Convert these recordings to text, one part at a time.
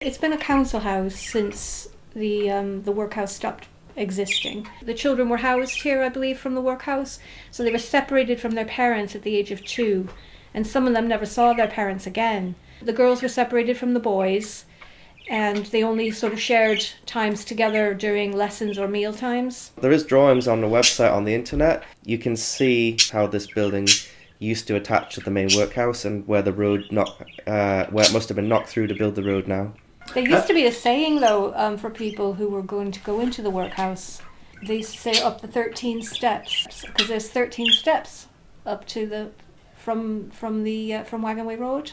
It's been a council house since the workhouse stopped existing. The children were housed here, I believe, from the workhouse, so they were separated from their parents at the age of 2, and some of them never saw their parents again. The girls were separated from the boys, and they only sort of shared times together during lessons or meal times. There is drawings on the website on the internet. You can see how this building used to attach to the main workhouse and where the road where it must have been knocked through to build the road now. There used to be a saying, though, for people who were going to go into the workhouse. They used to say up the 13 steps, because there's 13 steps up to from Wagonway Road.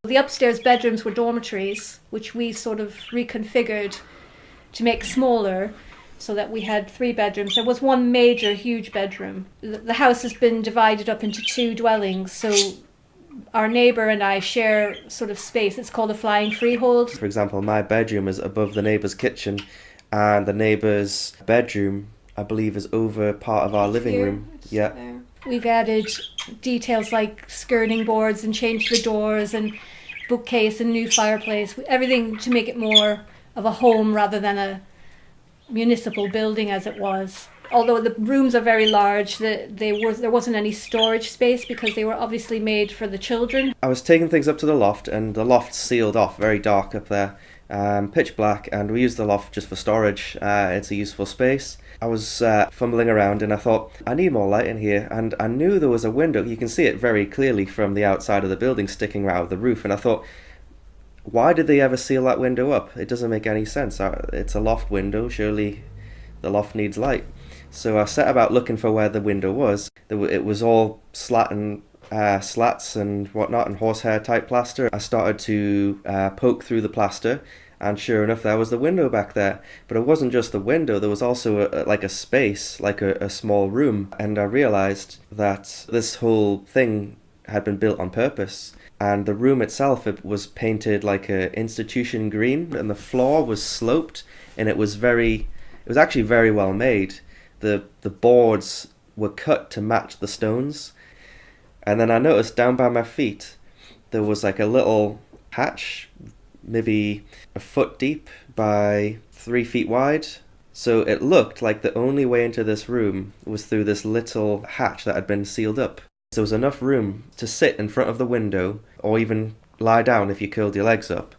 The upstairs bedrooms were dormitories, which we sort of reconfigured to make smaller, so that we had 3 bedrooms. There was one major, huge bedroom. The house has been divided up into 2 dwellings, so our neighbour and I share sort of space. It's called a flying freehold. For example, my bedroom is above the neighbour's kitchen, and the neighbour's bedroom, I believe, is over part of our living room. Yeah. There. We've added details like skirting boards and changed the doors and bookcase and new fireplace, everything to make it more of a home rather than a municipal building as it was. Although the rooms are very large, there wasn't any storage space because they were obviously made for the children. I was taking things up to the loft, and the loft's sealed off, very dark up there, pitch black, and we use the loft just for storage. It's a useful space. I was fumbling around and I thought, I need more light in here, and I knew there was a window. You can see it very clearly from the outside of the building sticking out of the roof, and I thought, why did they ever seal that window up? It doesn't make any sense. It's a loft window, surely the loft needs light. So I set about looking for where the window was. It was all slats and whatnot and horsehair type plaster. I started to poke through the plaster, and sure enough, there was the window back there. But it wasn't just the window, there was also a space, like a small room. And I realised that this whole thing had been built on purpose. And the room itself, it was painted like a institution green, and the floor was sloped, and it was actually very well made. The boards were cut to match the stones. And then I noticed down by my feet there was like a little hatch, maybe a foot deep by 3 feet wide. So it looked like the only way into this room was through this little hatch that had been sealed up. So there was enough room to sit in front of the window, or even lie down if you curled your legs up,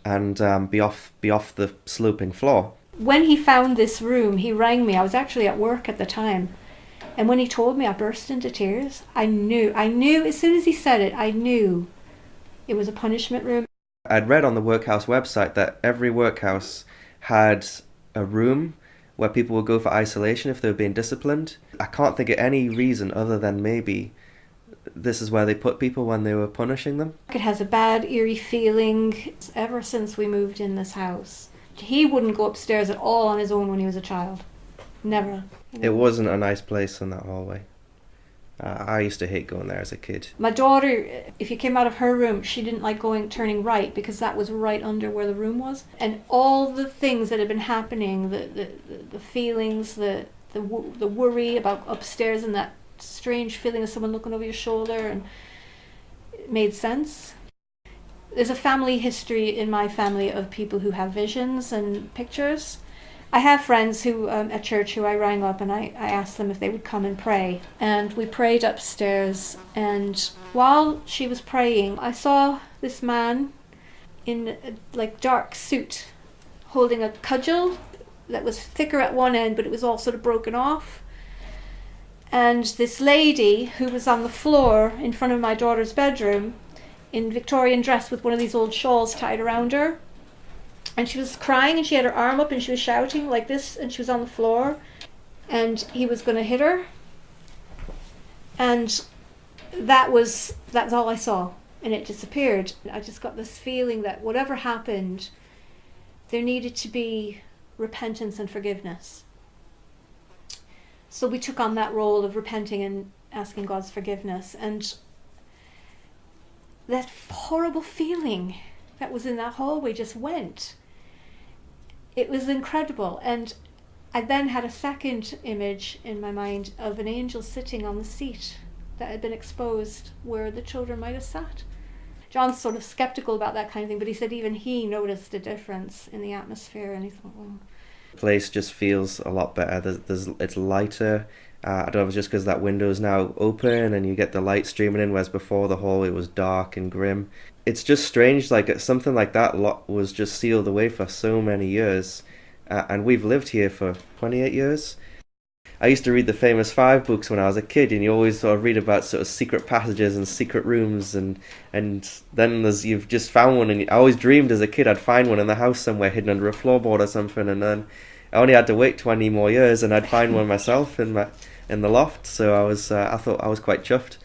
and be off the sloping floor. When he found this room, he rang me. I was actually at work at the time. And when he told me, I burst into tears. I knew, as soon as he said it, I knew it was a punishment room. I'd read on the workhouse website that every workhouse had a room where people would go for isolation if they were being disciplined. I can't think of any reason other than maybe this is where they put people when they were punishing them. It has a bad, eerie feeling ever since we moved in this house. He wouldn't go upstairs at all on his own when he was a child. Never. It wasn't a nice place in that hallway. I used to hate going there as a kid. My daughter, if you came out of her room, she didn't like turning right, because that was right under where the room was. And all the things that had been happening, the feelings, the worry about upstairs, and that strange feeling of someone looking over your shoulder, and it made sense. There's a family history in my family of people who have visions and pictures. I have friends who at church who I rang up, and I asked them if they would come and pray. And we prayed upstairs, and while she was praying, I saw this man in a dark suit holding a cudgel that was thicker at one end, but it was all sort of broken off. And this lady who was on the floor in front of my daughter's bedroom in Victorian dress with one of these old shawls tied around her, and she was crying, and she had her arm up, and she was shouting like this, and she was on the floor, and he was going to hit her. And that's all I saw, and it disappeared. I just got this feeling that whatever happened, there needed to be repentance and forgiveness. So we took on that role of repenting and asking God's forgiveness, and that horrible feeling that was in that hallway just went. It was incredible. And I then had a second image in my mind of an angel sitting on the seat that had been exposed where the children might have sat. John's sort of skeptical about that kind of thing, but he said even he noticed a difference in the atmosphere, and he thought, well, The place just feels a lot better. It's lighter. I don't know if it's just because that window is now open and you get the light streaming in, whereas before the hallway was dark and grim. It's just strange, like something like that lot was just sealed away for so many years, and we've lived here for 28 years. I used to read the famous five books when I was a kid, and you always sort of read about sort of secret passages and secret rooms, and then you've just found one, and I always dreamed as a kid I'd find one in the house somewhere hidden under a floorboard or something, and then I only had to wait 20 more years, and I'd find one myself in the loft. So I thought I was quite chuffed.